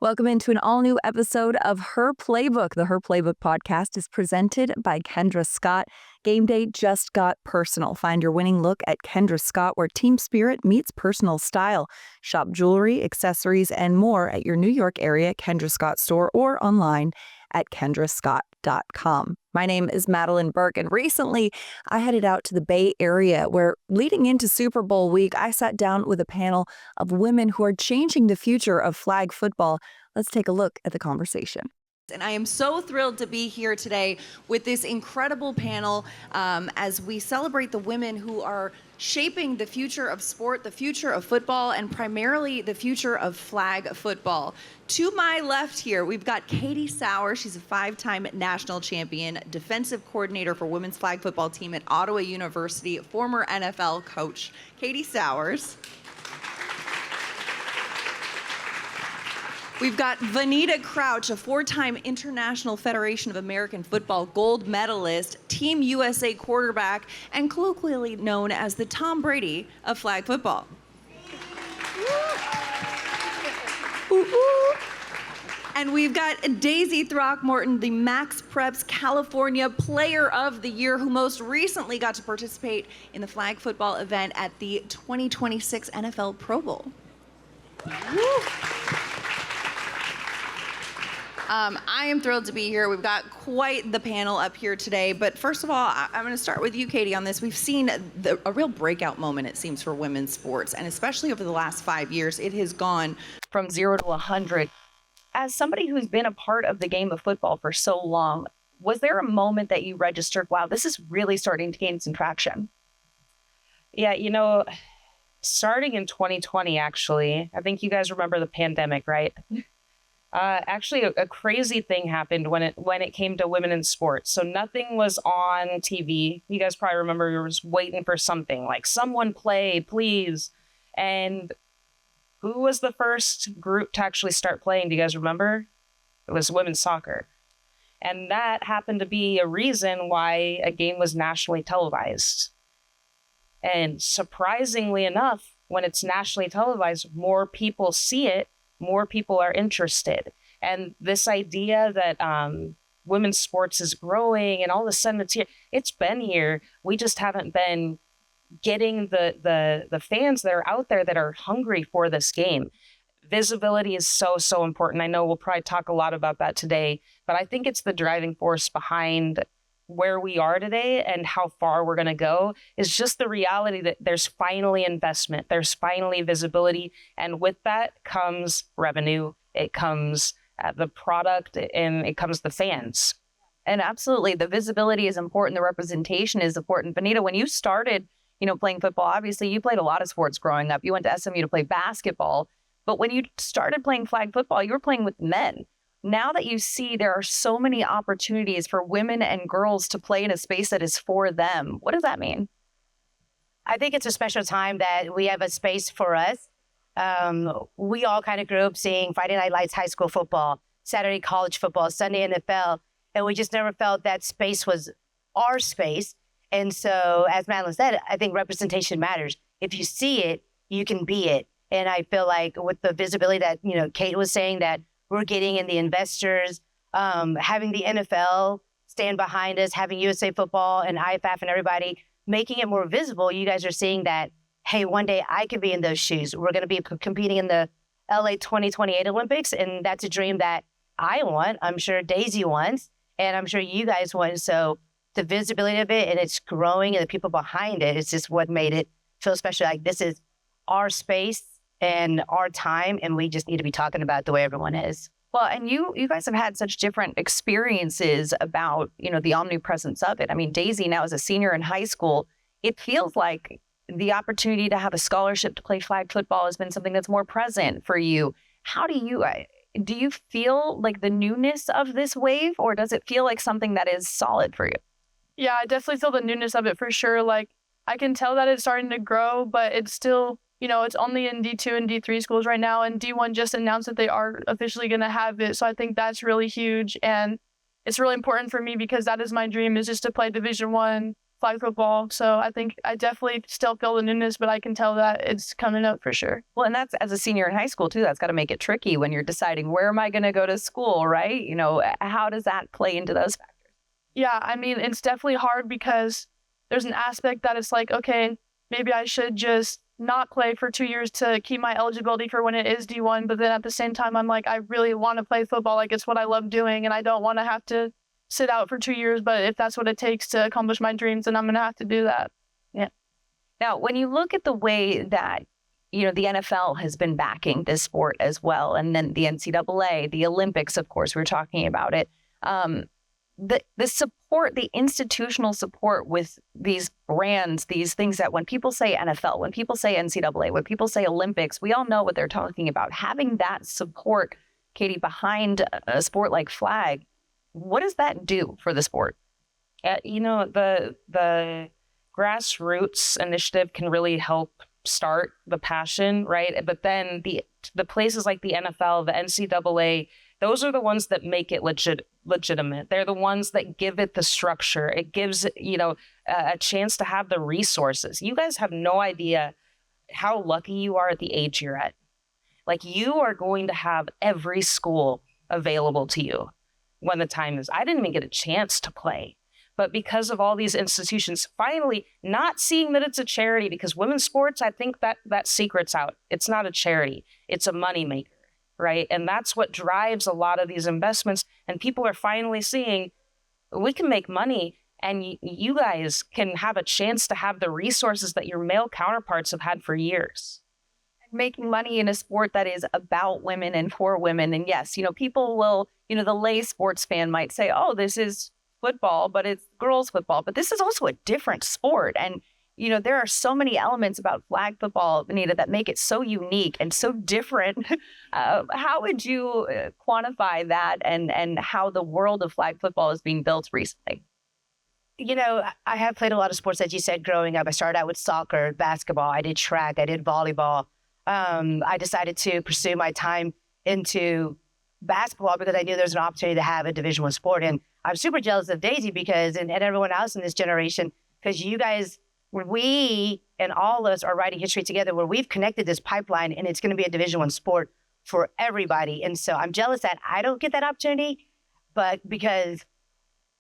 Welcome into an all-new episode of Her Playbook. The Her Playbook podcast is presented by Kendra Scott. Game day just got personal. Find your winning look at Kendra Scott, where team spirit meets personal style. Shop jewelry, accessories, and more at your New York area Kendra Scott store or online at kendrascott.com. My name is Madelyn Burke, and recently I headed out to the Bay Area where, leading into Super Bowl week, I sat down with a panel of women who are changing the future of flag football. Let's take a look at the conversation. And I am so thrilled to be here today with this incredible panel as we celebrate the women who are shaping the future of sport, the future of football, and primarily the future of flag football. To my left here, we've got Katie Sauer. She's a 5-time national champion, defensive coordinator for women's flag football team at Ottawa University, former NFL coach. Katie Sauers. We've got Vanita Crouch, a 4-time International Federation of American Football gold medalist, Team USA quarterback, and colloquially known as the Tom Brady of flag football. And we've got Daisy Throckmorton, the Max Preps California Player of the Year, who most recently got to participate in the flag football event at the 2026 NFL Pro Bowl. I am thrilled to be here. We've got quite the panel up here today. But first of all, I'm going to start with you, Katie, on this. We've seen a real breakout moment, it seems, for women's sports. And especially over the last 5 years, it has gone from 0 to 100. As somebody who's been a part of the game of football for so long, was there a moment that you registered, wow, this is really starting to gain some traction? Yeah, starting in 2020, actually, I think you guys remember the pandemic, right? Actually, a crazy thing happened when it came to women in sports. So nothing was on TV. You guys probably remember you were just waiting for something like someone play, please. And who was the first group to actually start playing? Do you guys remember? It was women's soccer. And that happened to be a reason why a game was nationally televised. And surprisingly enough, when it's nationally televised, more people see it. More people are interested. And this idea that women's sports is growing and all of a sudden it's here, it's been here. We just haven't been getting the fans that are out there that are hungry for this game. Visibility is so important. I know we'll probably talk a lot about that today, but I think it's the driving force behind where we are today and how far we're going to go is just the reality that there's finally investment, there's finally visibility, and with that comes revenue, it comes the product, and it comes the fans. And absolutely, the visibility is important, the representation is important. Vanita, when you started, playing football, obviously you played a lot of sports growing up. You went to SMU to play basketball, but when you started playing flag football, you were playing with men. Now that you see there are so many opportunities for women and girls to play in a space that is for them, what does that mean? I think it's a special time that we have a space for us. We all kind of grew up seeing Friday Night Lights high school football, Saturday college football, Sunday NFL, and we just never felt that space was our space. And so, as Madelyn said, I think representation matters. If you see it, you can be it. And I feel like with the visibility that, Kate was saying, that we're getting in the investors, having the NFL stand behind us, having USA Football and IFF and everybody, making it more visible. You guys are seeing that, hey, one day I could be in those shoes. We're going to be competing in the LA 2028 Olympics, and that's a dream that I want. I'm sure Daisy wants, and I'm sure you guys want. So the visibility of it, and it's growing, and the people behind it, is just what made it feel special. Like, this is our space and our time, and we just need to be talking about the way everyone is. Well, and you guys have had such different experiences about, the omnipresence of it. I mean, Daisy now is a senior in high school. It feels like the opportunity to have a scholarship to play flag football has been something that's more present for you. How do you feel like the newness of this wave, or does it feel like something that is solid for you? Yeah, I definitely feel the newness of it for sure. Like, I can tell that it's starting to grow, but it's still, it's only in D2 and D3 schools right now, and D1 just announced that they are officially going to have it. So I think that's really huge, and it's really important for me because that is my dream, is just to play Division I flag football. So I think I definitely still feel the newness, but I can tell that it's coming up for sure. Well, and that's as a senior in high school too, that's got to make it tricky when you're deciding where am I going to go to school, right? You know, how does that play into those factors? Yeah, I mean, it's definitely hard because there's an aspect that it's like, okay, maybe I should just not play for 2 years to keep my eligibility for when it is D1. But then at the same time, I'm like, I really want to play football. Like, it's what I love doing, and I don't want to have to sit out for 2 years. But if that's what it takes to accomplish my dreams, then I'm going to have to do that. Yeah. Now, when you look at the way that, you know, the NFL has been backing this sport as well, and then the NCAA, the Olympics, of course, we're talking about it. The support, the institutional support with these brands, these things that when people say NFL, when people say NCAA, when people say Olympics, we all know what they're talking about. Having that support, Katie, behind a sport like flag, what does that do for the sport? You know, the grassroots initiative can really help start the passion, right? But then the places like the NFL, the NCAA, those are the ones that make it legitimate. They're the ones that give it the structure. It gives, you know, a chance to have the resources. You guys have no idea how lucky you are at the age you're at. Like, you are going to have every school available to you when the time is. I didn't even get a chance to play. But because of all these institutions finally not seeing that it's a charity, because women's sports, I think that secret's out. It's not a charity. It's a moneymaker, right? And that's what drives a lot of these investments. And people are finally seeing we can make money, and you guys can have a chance to have the resources that your male counterparts have had for years. Making money in a sport that is about women and for women. And yes, you know, people will, you know, the lay sports fan might say, oh, this is football, but it's girls football. But this is also a different sport. And, you know, there are so many elements about flag football, Anita, that make it so unique and so different. How would you quantify that and how the world of flag football is being built recently? You know, I have played a lot of sports, as you said, growing up. I started out with soccer, basketball. I did track. I did volleyball. I decided to pursue my time into basketball because I knew there was an opportunity to have a Division I sport. And I'm super jealous of Daisy because, and everyone else in this generation, because you guys, we and all of us are writing history together where we've connected this pipeline, and it's going to be a Division I sport for everybody. And so I'm jealous that I don't get that opportunity, but because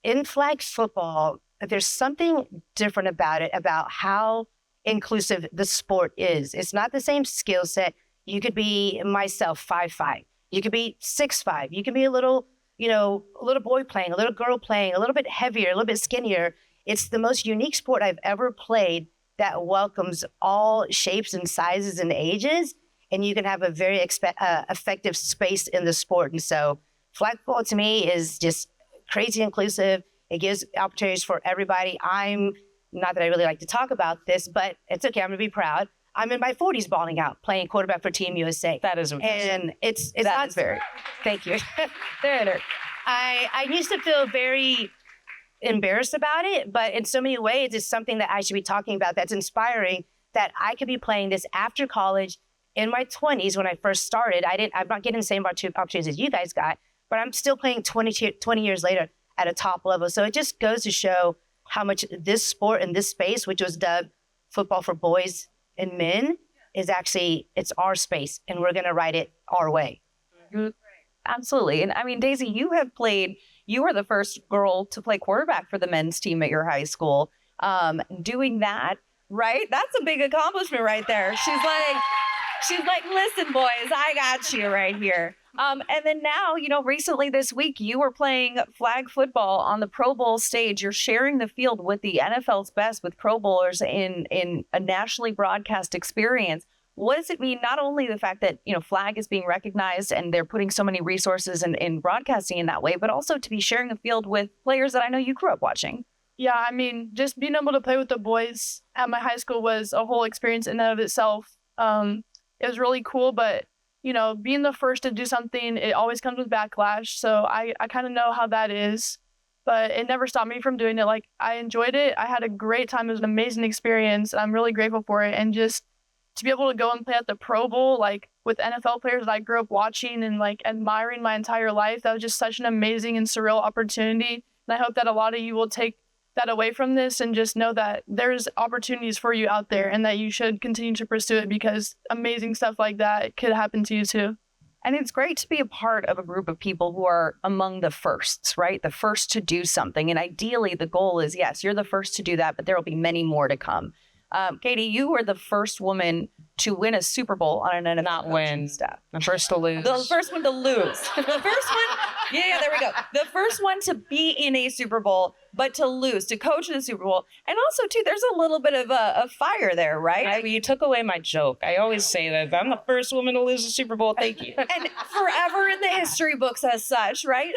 in flag football, there's something different about it, about how inclusive the sport is. It's not the same skill set. You could be myself, 5'5". You could be 6'5". You could be a little, you know, a little boy playing, a little girl playing, a little bit heavier, a little bit skinnier. It's the most unique sport I've ever played that welcomes all shapes and sizes and ages. And you can have a very effective space in the sport. And so flag football to me is just crazy inclusive. It gives opportunities for everybody. I'm not that I really like to talk about this, but it's okay. I'm going to be proud. I'm in my 40s balling out, playing quarterback for Team USA. That is impressive. And it's that not is very. Thank you. I used to feel very embarrassed about it, but in so many ways, it's something that I should be talking about that's inspiring, that I could be playing this after college in my 20s when I first started. I'm not getting the same opportunities as you guys got, but I'm still playing 20 years later at a top level. So it just goes to show how much this sport and this space, which was dubbed football for boys and men, is actually, it's our space, and we're going to write it our way. Absolutely. And I mean, Daisy, you were the first girl to play quarterback for the men's team at your high school. Doing that, right? That's a big accomplishment right there. She's like, listen, boys, I got you right here. And then now, you know, recently this week, you were playing flag football on the Pro Bowl stage. You're sharing the field with the NFL's best, with Pro Bowlers in a nationally broadcast experience. What does it mean? Not only the fact that, you know, flag is being recognized and they're putting so many resources in broadcasting in that way, but also to be sharing the field with players that I know you grew up watching. Yeah, I mean, just being able to play with the boys at my high school was a whole experience in and of itself. It was really cool, but, you know, being the first to do something, it always comes with backlash. So I kind of know how that is, but it never stopped me from doing it. Like, I enjoyed it. I had a great time. It was an amazing experience. I'm really grateful for it. And just to be able to go and play at the Pro Bowl, like with NFL players that I grew up watching and like admiring my entire life, that was just such an amazing and surreal opportunity. And I hope that a lot of you will take that away from this and just know that there's opportunities for you out there and that you should continue to pursue it because amazing stuff like that could happen to you too. And it's great to be a part of a group of people who are among the firsts, right? The first to do something. And ideally, the goal is, yes, you're the first to do that, but there will be many more to come. Katie, you were the first woman to win a Super Bowl on an NFL Not win. staff. The first to lose. The first one to lose. The first one, yeah, there we go. The first one to be in a Super Bowl, but to lose, to coach in the Super Bowl. And also, too, there's a little bit of a fire there, right? I mean, you took away my joke. I always say that I'm the first woman to lose a Super Bowl. Thank you. And forever in the history books as such, right?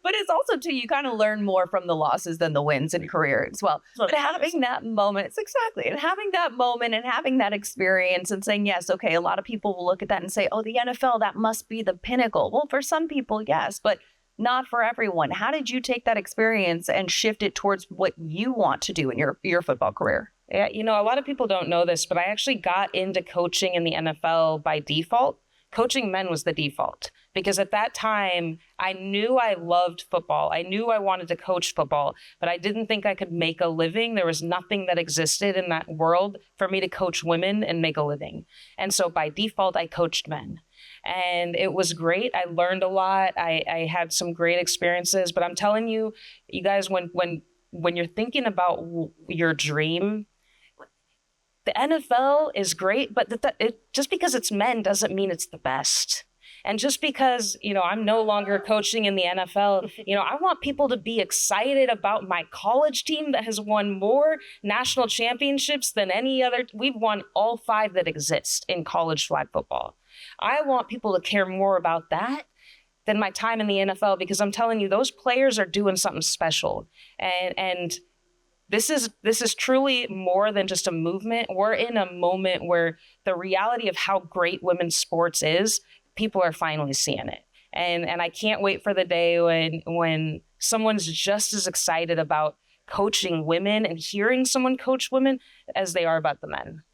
But it's also, too, you kind of learn more from the losses than the wins in career as well. But having that moment, it's exactly, and having that moment and having that experience and saying, yes, okay, a lot of people will look at that and say, oh, the NFL, that must be the pinnacle. Well, for some people, yes, but not for everyone. How did you take that experience and shift it towards what you want to do in your football career? Yeah, you know, a lot of people don't know this, but I actually got into coaching in the NFL by default. Coaching men was the default because at that time, I knew I loved football. I knew I wanted to coach football, but I didn't think I could make a living. There was nothing that existed in that world for me to coach women and make a living. And so by default, I coached men. And it was great. I learned a lot. I had some great experiences, but I'm telling you, you guys, when you're thinking about your dream, the NFL is great, but just because it's men doesn't mean it's the best. And just because, you know, I'm no longer coaching in the NFL, you know, I want people to be excited about my college team that has won more national championships than any other. We've won all 5 that exist in college flag football. I want people to care more about that than my time in the NFL, because I'm telling you, those players are doing something special. And this is truly more than just a movement. We're in a moment where the reality of how great women's sports is, people are finally seeing it. And I can't wait for the day when someone's just as excited about coaching women and hearing someone coach women as they are about the men.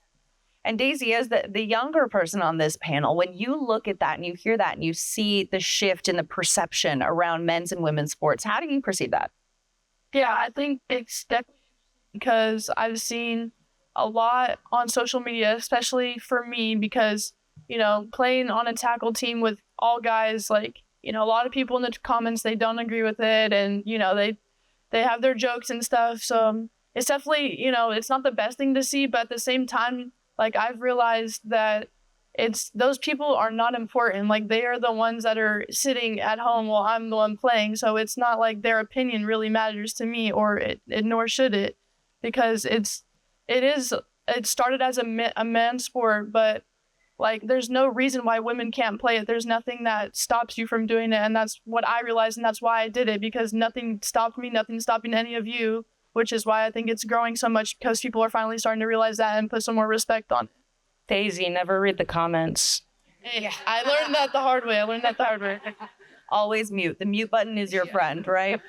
And Daisy, as the younger person on this panel, when you look at that and you hear that and you see the shift in the perception around men's and women's sports, how do you perceive that? Yeah, I think it's definitely because I've seen a lot on social media, especially for me, because, you know, playing on a tackle team with all guys, like, you know, a lot of people in the comments, they don't agree with it. And, you know, they have their jokes and stuff. So it's definitely, you know, it's not the best thing to see. But at the same time, like, I've realized that those people are not important. Like, they are the ones that are sitting at home while I'm the one playing. So it's not like their opinion really matters to me, or nor should it, because it started as a man's sport, but like, there's no reason why women can't play it. There's nothing that stops you from doing it. And that's what I realized. And that's why I did it, because nothing stopped me, nothing stopping any of you, which is why I think it's growing so much, because people are finally starting to realize that and put some more respect on it. Daisy, never read the comments. Yeah, I learned that the hard way. Always mute. The mute button is your friend, right?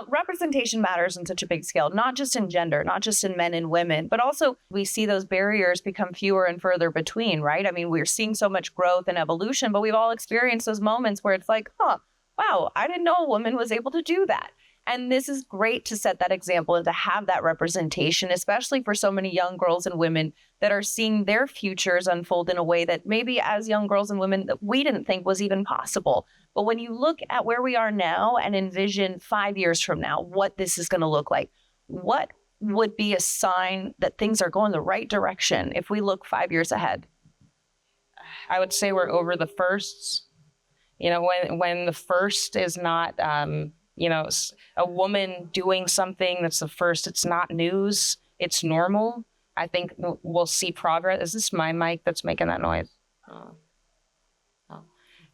Representation matters on such a big scale, not just in gender, not just in men and women, but also we see those barriers become fewer and further between, right? I mean, we're seeing so much growth and evolution, but we've all experienced those moments where it's like, wow, I didn't know a woman was able to do that. And this is great to set that example and to have that representation, especially for so many young girls and women that are seeing their futures unfold in a way that maybe as young girls and women that we didn't think was even possible. But when you look at where we are now and envision 5 years from now, what this is going to look like, what would be a sign that things are going the right direction if we look 5 years ahead? I would say we're over the firsts. You know, when the first is not, you know, a woman doing something that's the first, it's not news, it's normal. I think we'll see progress. Is this my mic that's making that noise? Oh.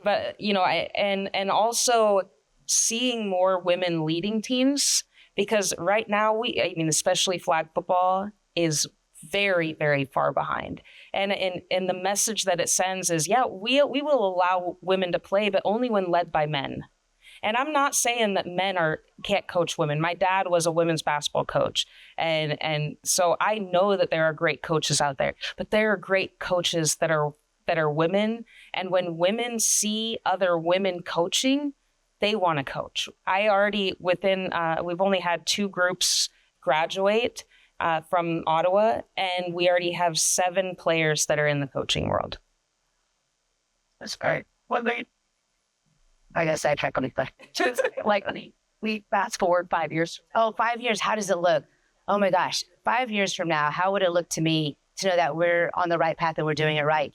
But, you know, and also seeing more women leading teams, because right now especially flag football is very, very far behind. And the message that it sends is, yeah, we will allow women to play, but only when led by men. And I'm not saying that men can't coach women. My dad was a women's basketball coach. And so I know that there are great coaches out there, but there are great coaches that are women. And when women see other women coaching, they want to coach. We've only had 2 groups graduate from Ottawa, and we already have 7 players that are in the coaching world. That's great. What they? I guess I check on it. Like we fast forward 5 years. Oh, 5 years. How does it look? Oh my gosh, 5 years from now, how would it look to me to know that we're on the right path and we're doing it right?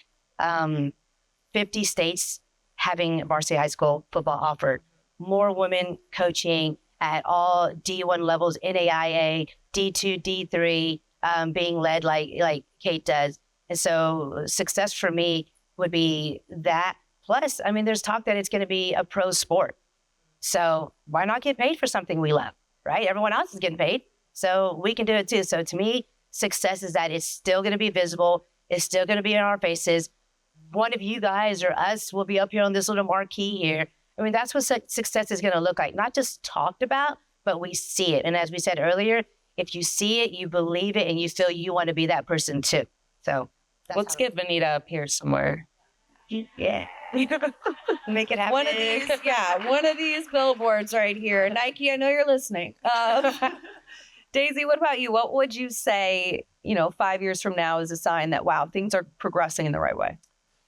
50 states having varsity high school football offered, more women coaching at all D1 levels, NAIA, D2, D3, being led like Kate does. And so success for me would be that. Plus, I mean, there's talk that it's going to be a pro sport. So why not get paid for something we love, right? Everyone else is getting paid, so we can do it too. So to me, success is that it's still going to be visible. It's still going to be in our faces. One of you guys or us will be up here on this little marquee here. I mean, that's what success is going to look like. Not just talked about, but we see it. And as we said earlier, if you see it, you believe it, and you feel you want to be that person too. So let's get Vanita up here somewhere. Yeah. Make it happen. One of these billboards right here. Nike, I know you're listening. Daisy, what about you? What would you say, 5 years from now is a sign that, wow, things are progressing in the right way?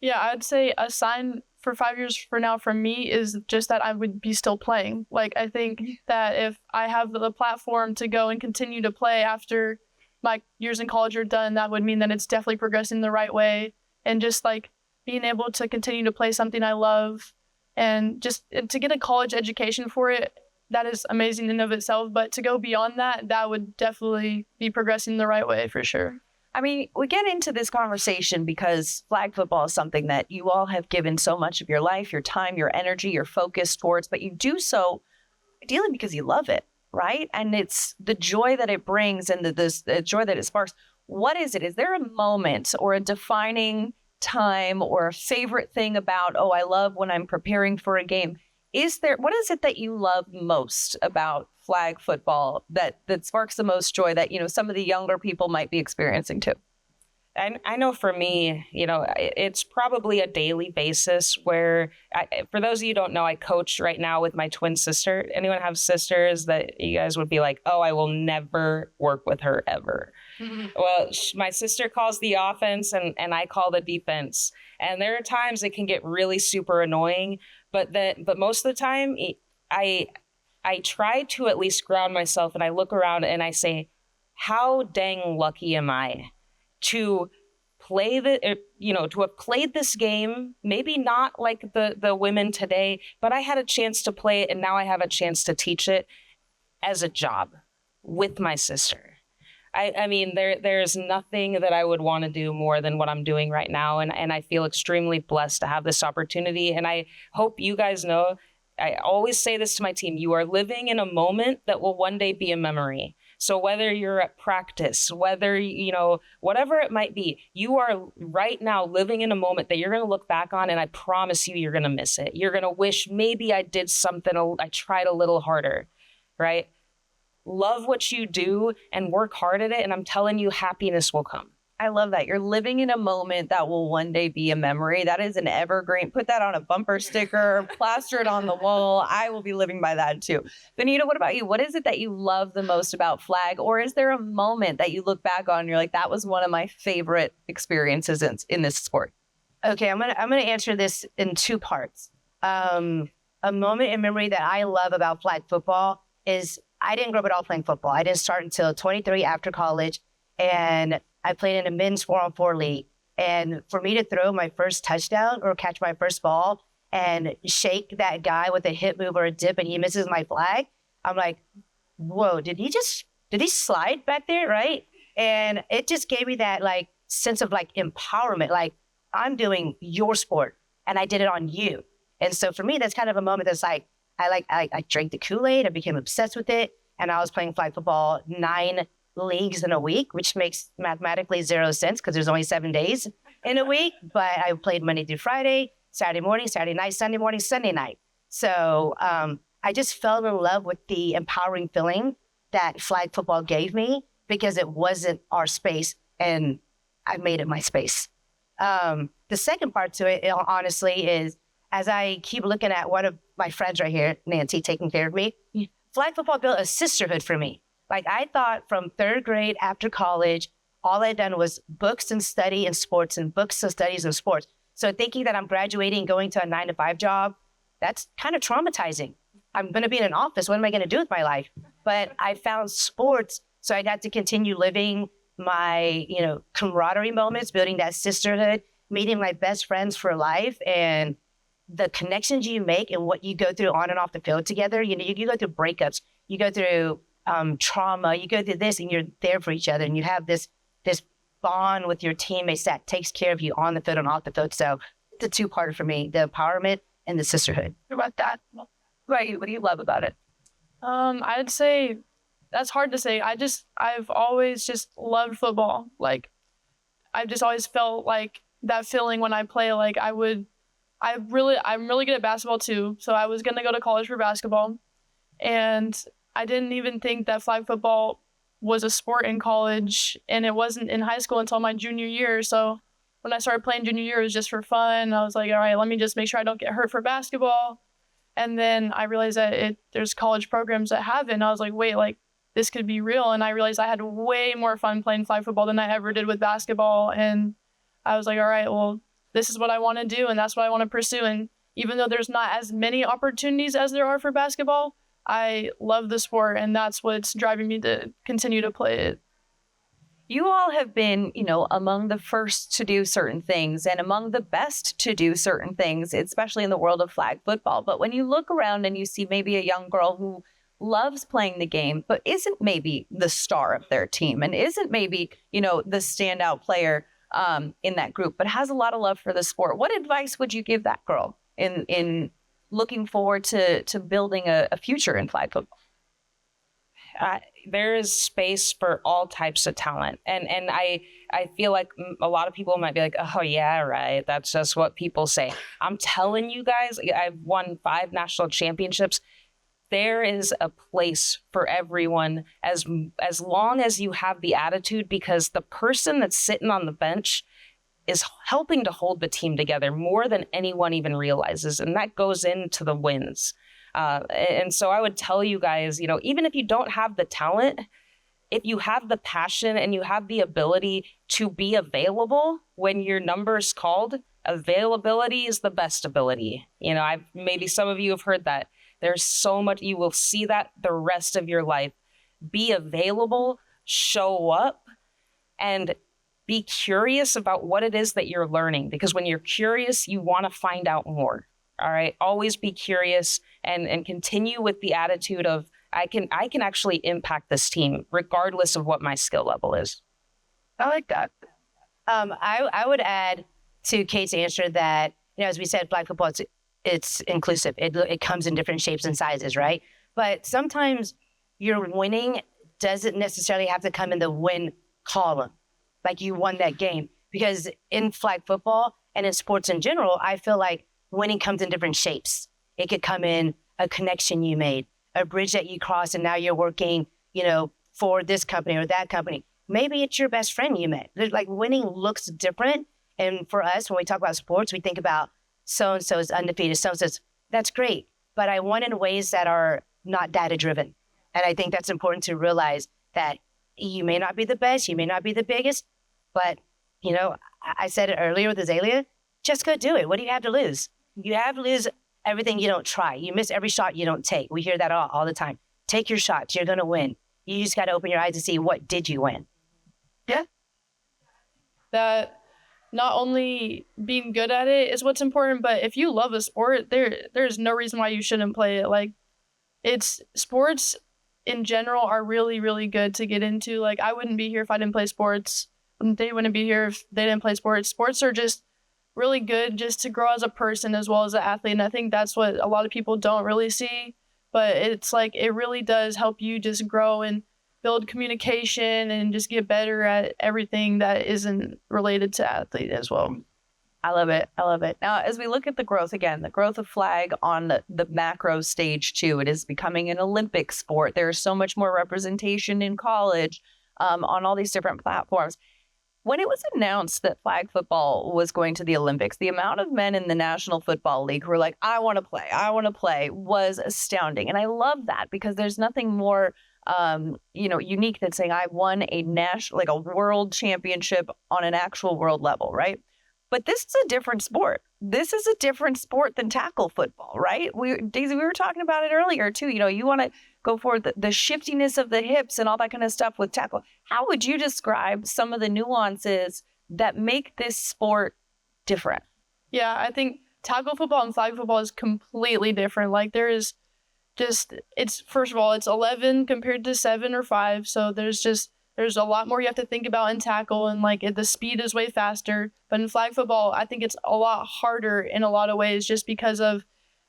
Yeah, I'd say a sign for 5 years from now for me is just that I would be still playing. Like, I think that if I have the platform to go and continue to play after my years in college are done, that would mean that it's definitely progressing the right way. And just like being able to continue to play something I love and just to get a college education for it, that is amazing in and of itself. But to go beyond that, that would definitely be progressing the right way for sure. I mean, we get into this conversation because flag football is something that you all have given so much of your life, your time, your energy, your focus towards, but you do so ideally because you love it, right? And it's the joy that it brings and the joy that it sparks. What is it? Is there a moment or a defining time or a favorite thing about, I love when I'm preparing for a game? What is it that you love most about flag football that sparks the most joy that, some of the younger people might be experiencing too? And I know for me, it's probably a daily basis where, for those of you who don't know, I coach right now with my twin sister. Anyone have sisters that you guys would be like, oh, I will never work with her ever? Mm-hmm. Well, my sister calls the offense and I call the defense. And there are times it can get really super annoying, but most of the time I try to at least ground myself and I look around and I say, how dang lucky am I to play to have played this game, maybe not like the women today, but I had a chance to play it and now I have a chance to teach it as a job with my sister. I mean, there's nothing that I would want to do more than what I'm doing right now. And I feel extremely blessed to have this opportunity. And I hope you guys know, I always say this to my team, you are living in a moment that will one day be a memory. So whether you're at practice, whether, whatever it might be, you are right now living in a moment that you're going to look back on. And I promise you're going to miss it. You're going to wish maybe I did something, I tried a little harder, right? Love what you do and work hard at it. And I'm telling you, happiness will come. I love that. You're living in a moment that will one day be a memory. That is an evergreen. Put that on a bumper sticker, plaster it on the wall. I will be living by that too. Vanita, what about you? What is it that you love the most about flag? Or is there a moment that you look back on and you're like, that was one of my favorite experiences in this sport? Okay, I'm gonna answer this in 2 parts. A moment in memory that I love about flag football is I didn't grow up at all playing football. I didn't start until 23 after college, and I played in a men's 4-on-4 league. And for me to throw my first touchdown or catch my first ball and shake that guy with a hip move or a dip and he misses my flag, I'm like, whoa, did he slide back there, right? And it just gave me that sense of empowerment, I'm doing your sport and I did it on you. And so for me, that's kind of a moment that's I drank the Kool-Aid. I became obsessed with it. And I was playing flag football 9 leagues in a week, which makes mathematically 0 sense because there's only 7 days in a week. But I played Monday through Friday, Saturday morning, Saturday night, Sunday morning, Sunday night. So I just fell in love with the empowering feeling that flag football gave me because it wasn't our space and I made it my space. The second part to it, honestly, is as I keep looking at one of my friends right here, Nancy, taking care of me, flag football built a sisterhood for me. Like I thought from third grade after college, all I'd done was books and study in sports and books and studies in sports. So thinking that I'm graduating, going to a 9-to-5 job, that's kind of traumatizing. I'm going to be in an office. What am I going to do with my life? But I found sports, so I got to continue living my, camaraderie moments, building that sisterhood, meeting my best friends for life, and the connections you make and what you go through on and off the field together. You go through breakups, you go through trauma, you go through this, and you're there for each other, and you have this bond with your teammates that takes care of you on the field and off the field. So it's a two-parter for me: the empowerment and the sisterhood. What about that? What do you love about it? I'd say that's hard to say. I've always just loved football. Like, I've just always felt like that feeling when I play. Like I'm really good at basketball too. So I was gonna go to college for basketball, and I didn't even think that flag football was a sport in college, and it wasn't in high school until my junior year. So when I started playing junior year, it was just for fun. I was like, all right, let me just make sure I don't get hurt for basketball. And then I realized that there's college programs that have it. And I was like, wait, like this could be real. And I realized I had way more fun playing flag football than I ever did with basketball. And I was like, all right, well, this is what I want to do, and that's what I want to pursue. And even though there's not as many opportunities as there are for basketball, I love the sport, and that's what's driving me to continue to play it. You all have been, among the first to do certain things and among the best to do certain things, especially in the world of flag football. But when you look around and you see maybe a young girl who loves playing the game, but isn't maybe the star of their team and isn't maybe, the standout player in that group, but has a lot of love for the sport, what advice would you give that girl in looking forward to building a future in flag football? There is space for all types of talent. And I feel like a lot of people might be like, oh, yeah, right. That's just what people say. I'm telling you guys, I've won 5 national championships. There is a place for everyone as long as you have the attitude, because the person that's sitting on the bench is helping to hold the team together more than anyone even realizes. And that goes into the wins. And so I would tell you guys, even if you don't have the talent, if you have the passion and you have the ability to be available when your number is called, availability is the best ability. Maybe some of you have heard that. There's so much, you will see that the rest of your life. Be available, show up, and be curious about what it is that you're learning. Because when you're curious, you want to find out more. All right. Always be curious and continue with the attitude of I can actually impact this team regardless of what my skill level is. I like that. I would add to Kate's answer that, as we said, flag football, it's inclusive. It comes in different shapes and sizes, right? But sometimes your winning doesn't necessarily have to come in the win column, like you won that game. Because in flag football and in sports in general, I feel like winning comes in different shapes. It could come in a connection you made, a bridge that you crossed, and now you're working, for this company or that company. Maybe it's your best friend you met. Like winning looks different. And for us, when we talk about sports, we think about so-and-so is undefeated, so-and-so's, that's great. But I won in ways that are not data-driven. And I think that's important to realize that you may not be the best, you may not be the biggest, but, I said it earlier with Azalea, just go do it. What do you have to lose? You have to lose everything you don't try. You miss every shot you don't take. We hear that all the time. Take your shots. You're going to win. You just got to open your eyes to see what did you win. Yeah. That not only being good at it is what's important, but if you love a sport, there's no reason why you shouldn't play it. Like, sports in general are really, really good to get into. Like, I wouldn't be here if I didn't play sports. They wouldn't be here if they didn't play sports. Sports are just really good just to grow as a person as well as an athlete. And I think that's what a lot of people don't really see. But it's like, it really does help you just grow and build communication and just get better at everything that isn't related to athlete as well. I love it. I love it. Now, as we look at the growth of flag on the macro stage too, it is becoming an Olympic sport. There's so much more representation in college on all these different platforms. When it was announced that flag football was going to the Olympics, the amount of men in the National Football League who were like, I want to play, was astounding. And I love that because there's nothing more uniqueness, saying I won a national, like a world championship on an actual world level, right? But this is a different sport. This is a different sport than tackle football, right? Daisy, we were talking about it earlier too. You want to go for the shiftiness of the hips and all that kind of stuff with tackle. How would you describe some of the nuances that make this sport different? Yeah, I think tackle football and flag football is completely different. Like it's first of all, it's 11 compared to 7 or 5. So there's a lot more you have to think about in tackle, and like the speed is way faster. But in flag football, I think it's a lot harder in a lot of ways, just because of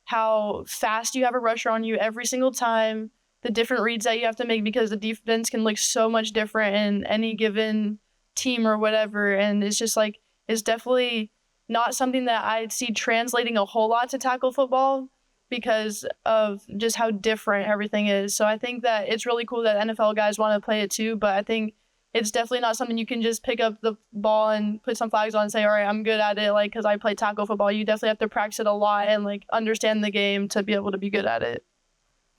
how fast you have a rusher on you every single time, the different reads that you have to make, because the defense can look so much different in any given team or whatever. And it's just like, it's definitely not something that I'd see translating a whole lot to tackle football, because of just how different everything is. So I think that it's really cool that NFL guys want to play it too, but I think it's definitely not something you can just pick up the ball and put some flags on and say, all right, I'm good at it, like, because I play tackle football. You definitely have to practice it a lot and like understand the game to be able to be good at it.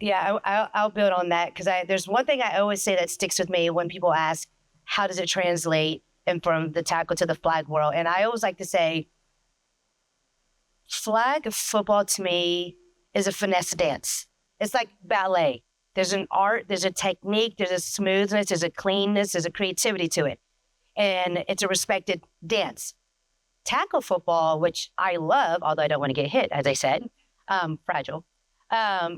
Yeah, I'll build on that, because there's one thing I always say that sticks with me when people ask, how does it translate and from the tackle to the flag world? And I always like to say, flag football to me is a finesse dance. It's like ballet. There's an art, there's a technique, there's a smoothness, there's a cleanness, there's a creativity to it. And it's a respected dance. Tackle football, which I love, although I don't want to get hit, as I said, fragile,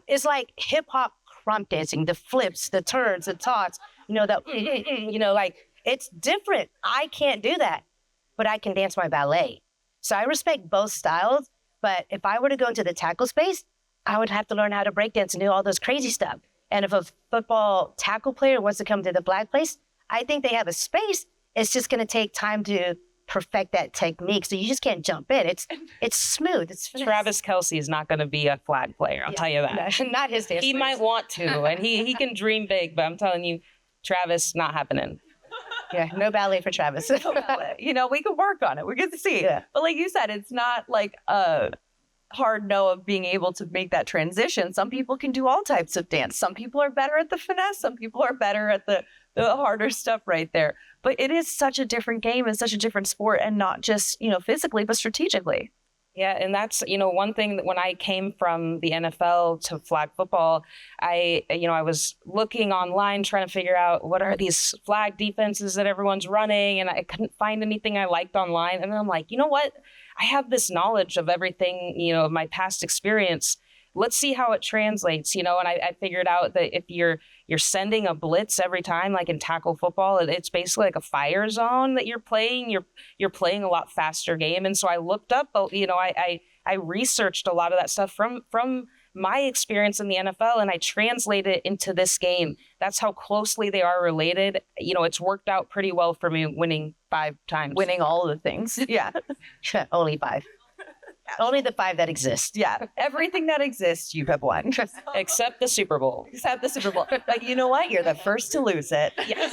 is like hip hop crump dancing, the flips, the turns, the toss, like it's different. I can't do that, but I can dance my ballet. So I respect both styles, but if I were to go into the tackle space, I would have to learn how to breakdance and do all those crazy stuff. And if a football tackle player wants to come to the flag place, I think they have a space. It's just going to take time to perfect that technique. So you just can't jump in. It's smooth. It's finesse. Travis Kelce is not going to be a flag player. I'll tell you that. No, not his dance. He might want to, and he can dream big, but I'm telling you, Travis, not happening. Yeah, no ballet for Travis. We can work on it. We're good to see. Yeah. But like you said, it's not like a hard no of being able to make that transition. Some people can do all types of dance. Some people are better at the finesse. Some people are better at the harder stuff right there. But it is such a different game and such a different sport, and not just, physically, but strategically. Yeah, and that's, one thing that when I came from the NFL to flag football, I was looking online trying to figure out what are these flag defenses that everyone's running, and I couldn't find anything I liked online. And then I'm like, you know what? I have this knowledge of everything, of my past experience. Let's see how it translates, and I figured out that if you're sending a blitz every time, like in tackle football, it's basically like a fire zone that you're playing. You're playing a lot faster game. And so I looked up, I researched a lot of that stuff from my experience in the NFL, and I translate it into this game. That's how closely they are related. It's worked out pretty well for me, winning 5 times. Winning all of the things. Yeah. Only 5. Only the 5 that exist. Yeah. Everything that exists, you have won. Except the Super Bowl. Except the Super Bowl. But you know what? You're the first to lose it. Yes.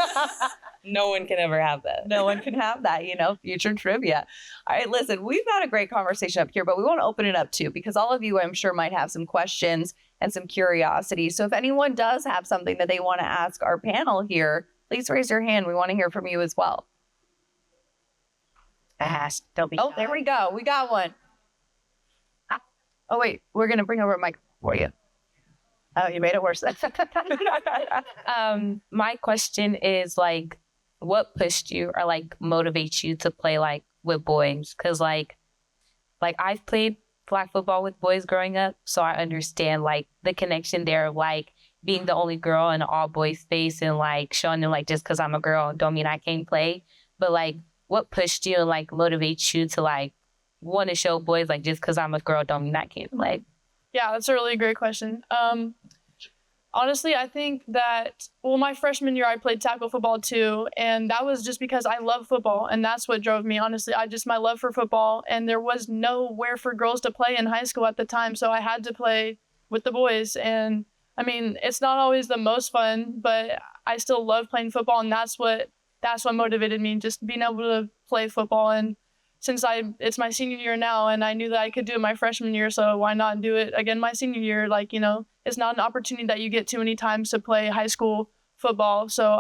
No one can ever have that. No one can have that, future trivia. All right, listen, we've had a great conversation up here, but we want to open it up too, because all of you, I'm sure, might have some questions and some curiosity. So if anyone does have something that they want to ask our panel here, please raise your hand. We want to hear from you as well. Ask. Don't be Oh, shy. there we go. We got one. Oh, wait, we're going to bring over a mic for you. Oh, you made it worse. My question is like, what pushed you or like motivates you to play like with boys? Because like I've played flag football with boys growing up, so I understand like the connection there of like being the only girl in an all boys space and like showing them like just because I'm a girl don't mean I can't play. But like, what pushed you and like motivates you to like want to show boys like just because I'm a girl don't mean I can't play? Yeah, that's a really great question. Honestly, I think that, my freshman year, I played tackle football too. And that was just because I love football. And that's what drove me, honestly. My love for football. And there was nowhere for girls to play in high school at the time. So I had to play with the boys. And I mean, it's not always the most fun, but I still love playing football. And that's what motivated me, just being able to play football. And since it's my senior year now, and I knew that I could do it my freshman year, so why not do it again my senior year? Like, it's not an opportunity that you get too many times to play high school football. So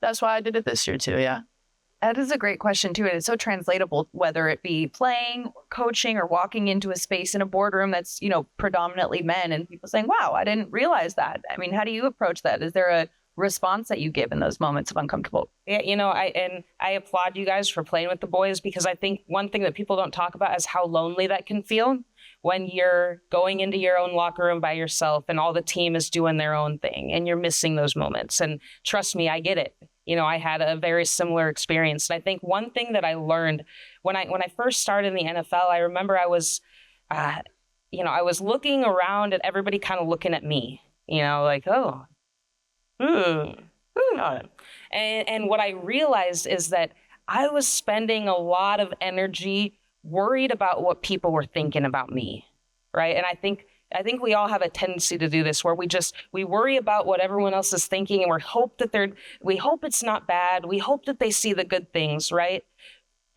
that's why I did it this year too. Yeah. That is a great question, too. And it's so translatable, whether it be playing, or coaching, or walking into a space in a boardroom that's, predominantly men and people saying, wow, I didn't realize that. I mean, how do you approach that? Is there a response that you give in those moments of uncomfortable? Yeah, I applaud you guys for playing with the boys, because I think one thing that people don't talk about is how lonely that can feel when you're going into your own locker room by yourself and all the team is doing their own thing and you're missing those moments. And trust me, I get it. I had a very similar experience. And I think one thing that I learned when I first started in the NFL, I remember I was looking around and everybody kind of looking at me, like, oh, and what I realized is that I was spending a lot of energy worried about what people were thinking about me, right? And I think we all have a tendency to do this, where we worry about what everyone else is thinking, and we hope it's not bad. We hope that they see the good things, right?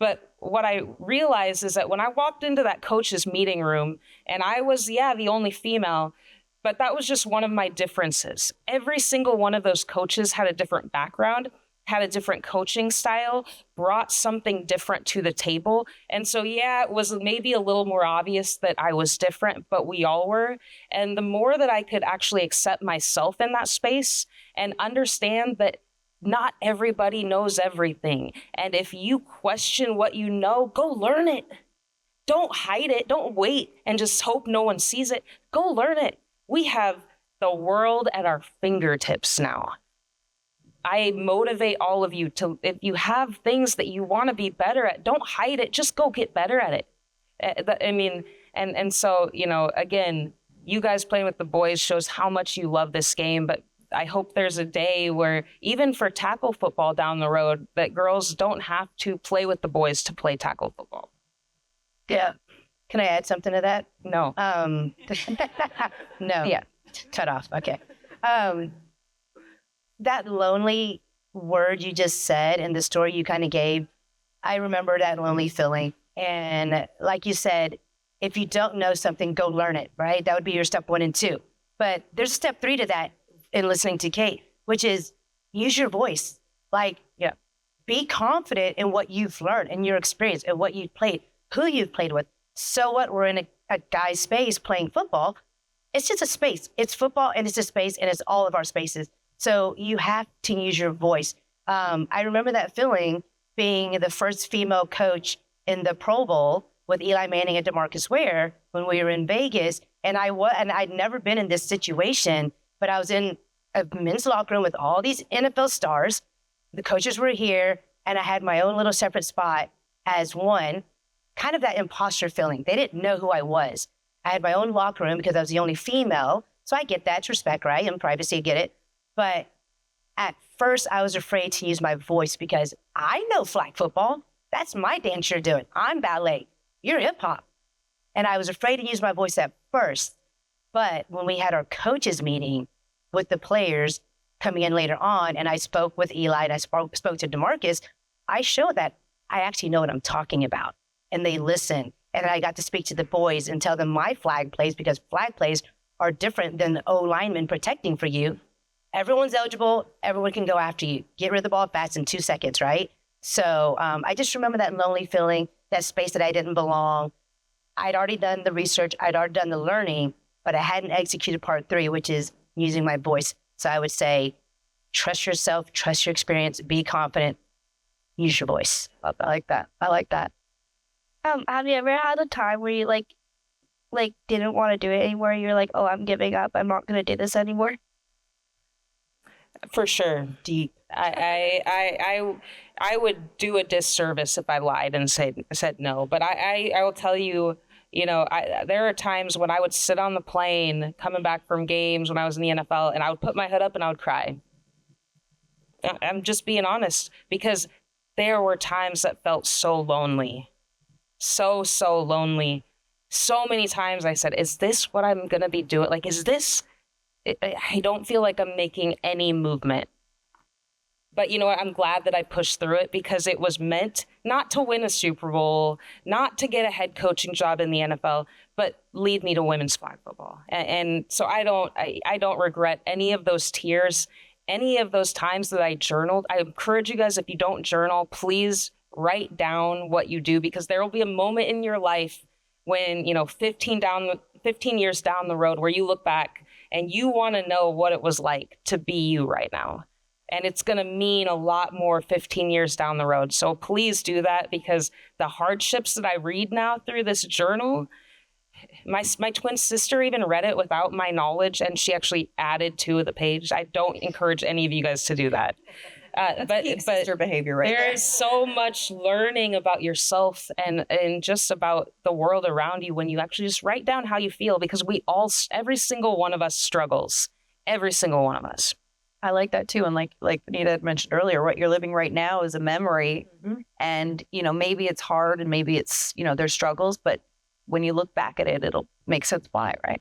But what I realized is that when I walked into that coach's meeting room, and I was, the only female, but that was just one of my differences. Every single one of those coaches had a different background, had a different coaching style, brought something different to the table. And so, it was maybe a little more obvious that I was different, but we all were. And the more that I could actually accept myself in that space and understand that not everybody knows everything. And if you question what you know, go learn it. Don't hide it. Don't wait and just hope no one sees it. Go learn it. We have the world at our fingertips now. I motivate all of you to, if you have things that you want to be better at, don't hide it. Just go get better at it. And so, again, you guys playing with the boys shows how much you love this game. But I hope there's a day where, even for tackle football down the road, that girls don't have to play with the boys to play tackle football. Yeah. Can I add something to that? No. No. Yeah. Cut off. Okay. That lonely word you just said and the story you kind of gave, I remember that lonely feeling. And like you said, if you don't know something, go learn it, right? That would be your step 1 and 2. But there's step 3 to that in listening to Kate, which is use your voice. Be confident in what you've learned and your experience and what you've played, who you've played with. So what? We're in a guy's space playing football. It's just a space. It's football and it's a space, and it's all of our spaces. So you have to use your voice. I remember that feeling being the first female coach in the Pro Bowl with Eli Manning and DeMarcus Ware when we were in Vegas. And I'd never been in this situation, but I was in a men's locker room with all these NFL stars. The coaches were here, and I had my own little separate spot as one, kind of that imposter feeling. They didn't know who I was. I had my own locker room because I was the only female. So I get that. It's respect, right? And privacy, I get it. But at first, I was afraid to use my voice because I know flag football. That's my dance you're doing. I'm ballet. You're hip hop. And I was afraid to use my voice at first. But when we had our coaches meeting with the players coming in later on, and I spoke with Eli and I spoke to DeMarcus, I showed that I actually know what I'm talking about. And they listened. And I got to speak to the boys and tell them my flag plays, because flag plays are different than the O lineman protecting for you. Everyone's eligible. Everyone can go after you. Get rid of the ball fast in 2 seconds, right? So I just remember that lonely feeling, that space that I didn't belong. I'd already done the research. I'd already done the learning, but I hadn't executed part 3, which is using my voice. So I would say, trust yourself, trust your experience, be confident, use your voice. I like that. I like that. Have you ever had a time where you like didn't want to do it anymore? You're like, oh, I'm giving up. I'm not going to do this anymore. For sure. Deep. I would do a disservice if I lied and said no. But I will tell you, there are times when I would sit on the plane coming back from games when I was in the NFL, and I would put my hood up and I would cry. I'm just being honest, because there were times that felt so lonely. So lonely. So many times I said, is this what I'm going to be doing? Like, is this... I don't feel like I'm making any movement. But you know what? I'm glad that I pushed through it, because it was meant not to win a Super Bowl, not to get a head coaching job in the NFL, but lead me to women's flag football. And so I don't regret any of those tears. any of those times that I journaled, I encourage you guys, if you don't journal, please write down what you do, because there will be a moment in your life when, 15 years down the road where you look back and you want to know what it was like to be you right now. And it's going to mean a lot more 15 years down the road. So please do that, because the hardships that I read now through this journal, my twin sister even read it without my knowledge, and she actually added to the page. I don't encourage any of you guys to do that. But sister behavior right there there. is so much learning about yourself and just about the world around you when you actually just write down how you feel, because every single one of us struggles. Every single one of us. I like that too. And like Nita had mentioned earlier, what you're living right now is a memory. And, maybe it's hard and maybe it's, there's struggles, but when you look back at it, it'll make sense why, right?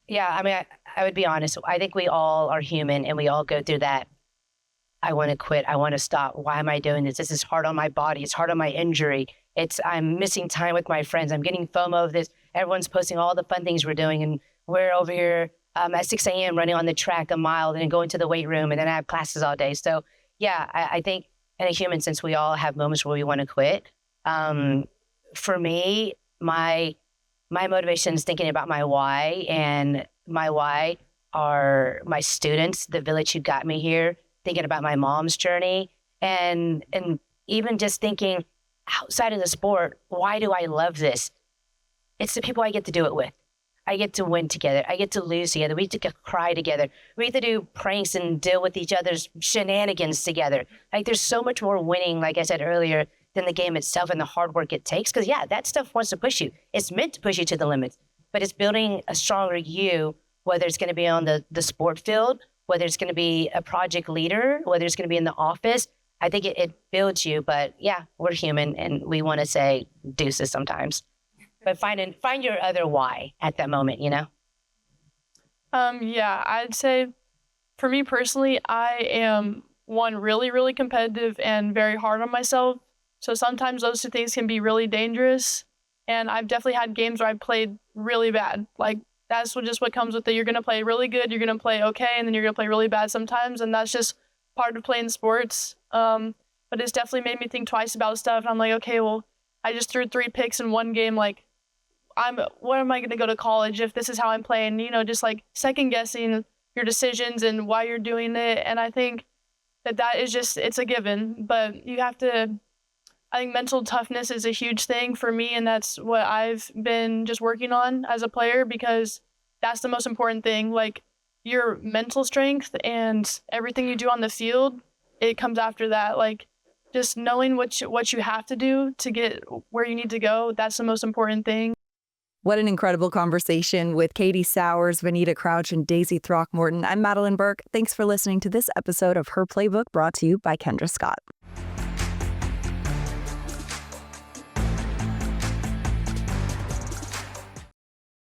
Yeah, I mean, I would be honest. I think we all are human and we all go through that. I want to quit. I want to stop. Why am I doing this? This is hard on my body. It's hard on my injury. I'm missing time with my friends. I'm getting FOMO of this. Everyone's posting all the fun things we're doing. And we're over here at 6 a.m. running on the track a mile and then going to the weight room. And then I have classes all day. So yeah, I think in a human sense, we all have moments where we want to quit. For me, my motivation is thinking about my why, and my why are my students, the village who got me here, thinking about my mom's journey, and even just thinking outside of the sport, why do I love this? It's the people I get to do it with. I get to win together. I get to lose together. We get to cry together. We get to do pranks and deal with each other's shenanigans together. Like, there's so much more winning, like I said earlier, than the game itself and the hard work it takes. Because, yeah, that stuff wants to push you. It's meant to push you to the limits. But it's building a stronger you, whether it's going to be on the sport field, whether it's going to be a project leader, whether it's going to be in the office. I think it builds you. But, yeah, we're human, and we want to say deuces sometimes. But find your other why at that moment, Yeah, I'd say for me personally, I am one really, really competitive and very hard on myself. So sometimes those two things can be really dangerous. And I've definitely had games where I played really bad. Like, that's just what comes with it. You're going to play really good, you're going to play okay, and then you're going to play really bad sometimes. And that's just part of playing sports. But it's definitely made me think twice about stuff. And I'm like, okay, well, I just threw 3 picks in one game. Like, what am I going to go to college if this is how I'm playing? Just like second guessing your decisions and why you're doing it. And I think that is just, it's a given, but you have to, I think mental toughness is a huge thing for me. And that's what I've been just working on as a player, because that's the most important thing. Like, your mental strength and everything you do on the field, it comes after that. Like, just knowing what you have to do to get where you need to go, that's the most important thing. What an incredible conversation with Katie Sowers, Vanita Crouch, and Daisy Throckmorton. I'm Madelyn Burke. Thanks for listening to this episode of Her Playbook, brought to you by Kendra Scott.